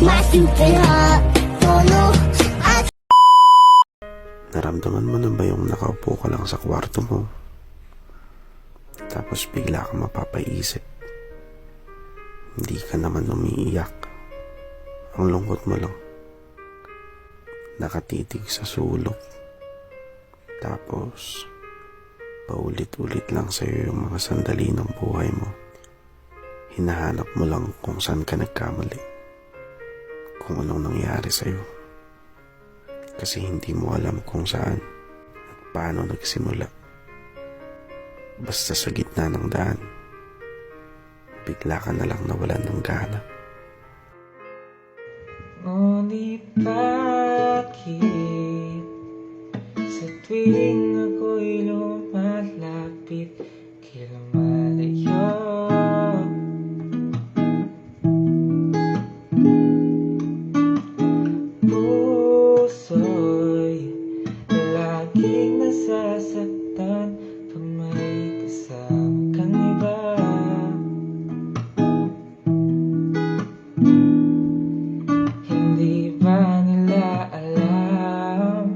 my stupid heart. Don't know. Naramdaman mo na ba yung nakaupo ka lang sa kwarto mo? Tapos bigla ka mapapaisip. Hindi ka naman umiiyak. Ang lungkot mo lang. Nakatitig sa sulok. Tapos, paulit-ulit lang sa'yo yung mga sandali ng buhay mo. Hinahanap mo lang kung saan ka nagkamali. Kung anong nangyari sa'yo. Kasi hindi mo alam kung saan at paano nagsimula. Basta sa gitna ng daan, bigla ka na lang nawalan ng gana. Ngunit bakit sa tuwing ako'y lumalapit kay lumalayo? Puso'y laging nasasaktan pag may kasama kang iba. Hindi ba nila alam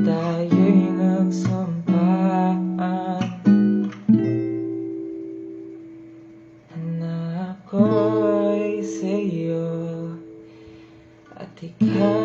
tayo'y nagsampaan na ako'y sa'yo at ikaw